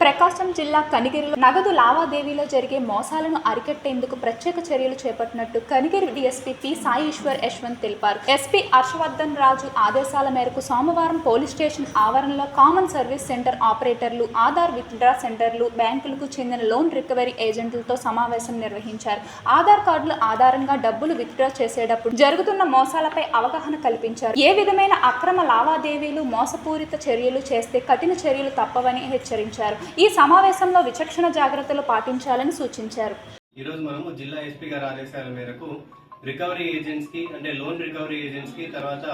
ప్రకాశం జిల్లా కనిగిరిలో నగదు లావాదేవీలో జరిగే మోసాలను అరికట్టేందుకు ప్రత్యేక చర్యలు చేపట్టినట్టు కనిగిరి డీఎస్పీ పి సాయి ఈశ్వర్ యశ్వంత్ తెలిపారు. ఎస్పీ హర్షవర్ధన్ రాజు ఆదేశాల మేరకు సోమవారం పోలీస్ స్టేషన్ ఆవరణలో కామన్ సర్వీస్ సెంటర్ ఆపరేటర్లు, ఆధార్ విత్డ్రా సెంటర్లు, బ్యాంకులకు చెందిన లోన్ రికవరీ ఏజెంట్లతో సమావేశం నిర్వహించారు. ఆధార్ కార్డుల ఆధారంగా డబ్బులు విత్డ్రా చేసేటప్పుడు జరుగుతున్న మోసాలపై అవగాహన కల్పించారు. ఏ విధమైన అక్రమ లావాదేవీలు, మోసపూరిత చర్యలు చేస్తే కఠిన చర్యలు తప్పవని హెచ్చరించారు. ఈ సమావేశంలో విచక్షణ జాగ్రత్తలు పాటించాలని సూచించారు. ఈ రోజు మనము జిల్లా ఎస్పీ గారి ఆదేశాల మేరకు రికవరీ ఏజెంట్స్ కి అంటే లోన్ రికవరీ ఏజెంట్స్ కి తర్వాత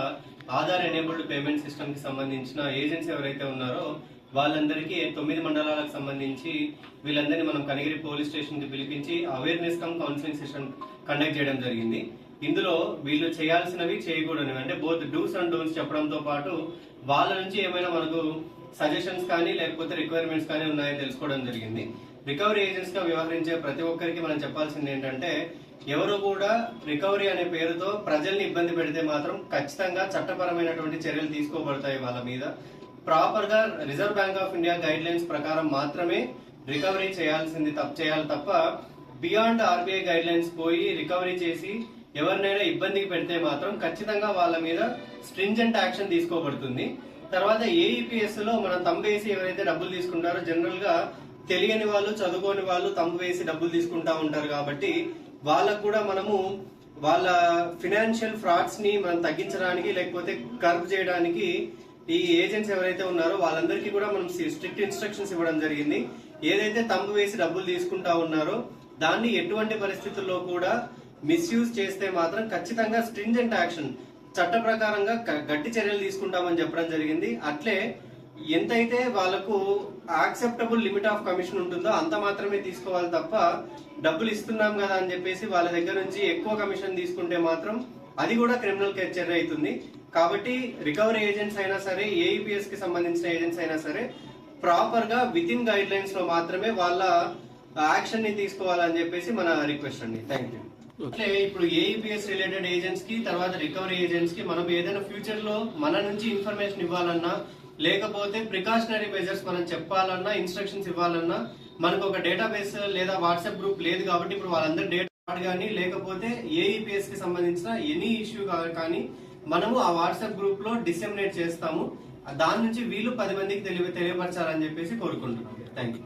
ఆధార్ ఎనేబుల్డ్ పేమెంట్ సిస్టమ్ కి సంబంధించిన ఏజెంట్స్ ఎవరైతే ఉన్నారో వాళ్ళందరికీ 9 మండలాలకు సంబంధించి వీళ్ళందరినీ మనం కనిగిరి పోలీస్ స్టేషన్ కి పిలిపించి awareness cum counselling session conduct చేయడం జరిగింది. ఇందులో వీళ్ళు చేయాల్సినవి, చేయకూడనివి అంటే బోత్ డూస్ అండ్ డోంట్స్ చెప్పడంతో పాటు వాళ్ళ నుంచి ఏమైనా మనకు సజెషన్స్ కానీ లేకపోతే రిక్వైర్మెంట్స్ కానీ ఉన్నాయని తెలుసుకోవడం జరిగింది. రికవరీ ఏజెంట్స్ గా వ్యవహరించే ప్రతి ఒక్కరికి మనం చెప్పాల్సింది ఏంటంటే ఎవరు కూడా రికవరీ అనే పేరుతో ప్రజల్ని ఇబ్బంది పెడితే మాత్రం ఖచ్చితంగా చట్టపరమైనటువంటి చర్యలు తీసుకోబడతాయి. వాళ్ళ మీద ప్రాపర్ గా reserve bank of India guide lines ప్రకారం మాత్రమే రికవరీ చేయాలి తప్ప బియాండ్ ఆర్బీఐ గైడ్ లైన్స్ పోయి రికవరీ చేసి ఎవరినైనా ఇబ్బందికి పెడితే మాత్రం ఖచ్చితంగా వాళ్ళ మీద స్ట్రింజెంట్ యాక్షన్ తీసుకోబడుతుంది. తర్వాత ఏఈపీఎస్ లో మనం తంబు వేసి ఎవరైతే డబ్బులు తీసుకుంటారో జనరల్ గా తెలియని వాళ్ళు, చదువుకోని వాళ్ళు తంబు వేసి డబ్బులు తీసుకుంటా ఉంటారు. కాబట్టి వాళ్ళకు కూడా మనము వాళ్ళ ఫినాన్షియల్ ఫ్రాడ్స్ ని మనం తగ్గించడానికి లేకపోతే కర్బ్ చేయడానికి ఈ ఏజెంట్స్ ఎవరైతే ఉన్నారో వాళ్ళందరికీ కూడా మనం స్ట్రిక్ట్ ఇన్స్ట్రక్షన్స్ ఇవ్వడం జరిగింది. ఏదైతే తంబు వేసి డబ్బులు తీసుకుంటా ఉన్నారో దాన్ని ఎటువంటి పరిస్థితుల్లో కూడా మిస్యూజ్ చేస్తే మాత్రం ఖచ్చితంగా స్ట్రింజెంట్ యాక్షన్ చట్ట ప్రకారంగా గట్టి చర్యలు తీసుకుంటామని చెప్పడం జరిగింది. అట్లే ఎంతైతే వాళ్ళకు యాక్సెప్టబుల్ లిమిట్ ఆఫ్ కమిషన్ ఉంటుందో అంత మాత్రమే తీసుకోవాలి తప్ప డబ్బులు ఇస్తున్నాం కదా అని చెప్పేసి వాళ్ళ దగ్గర నుంచి ఎక్కువ కమిషన్ తీసుకుంటే మాత్రం అది కూడా క్రిమినల్ చర్య అవుతుంది. కాబట్టి రికవరీ ఏజెంట్స్ అయినా సరే, ఏఈపీఎస్ కి సంబంధించిన ఏజెంట్స్ అయినా సరే ప్రాపర్ గా విత్ ఇన్ గైడ్ లైన్స్ లో మాత్రమే వాళ్ళ యాక్షన్ ని తీసుకోవాలని చెప్పేసి మన రిక్వెస్ట్ అండి. Thank you. అంటే ఇప్పుడు ఏఈపీఎస్ రిలేటెడ్ ఏజెంట్స్ కి తర్వాత రికవరీ ఏజెంట్స్ కి మనం ఏదైనా ఫ్యూచర్ లో మన నుంచి ఇన్ఫర్మేషన్ ఇవ్వాలన్నా లేకపోతే ప్రికాషనరీ మెజర్స్ మనం చెప్పాలన్నా, ఇన్స్ట్రక్షన్స్ ఇవ్వాలన్నా మనకు ఒక డేటాబేస్ లేదా వాట్సాప్ గ్రూప్ లేదు. కాబట్టి ఇప్పుడు వాళ్ళందరూ డేటా కానీ లేకపోతే ఏఈపీఎస్ కి సంబంధించిన ఎనీ ఇష్యూ కానీ మనము ఆ వాట్సాప్ గ్రూప్ లో డిసెమినేట్ చేస్తాము. దాని నుంచి వీళ్ళు 10 మందికి తెలియపరచాలని చెప్పేసి కోరుకుంటున్నాం. Thank you.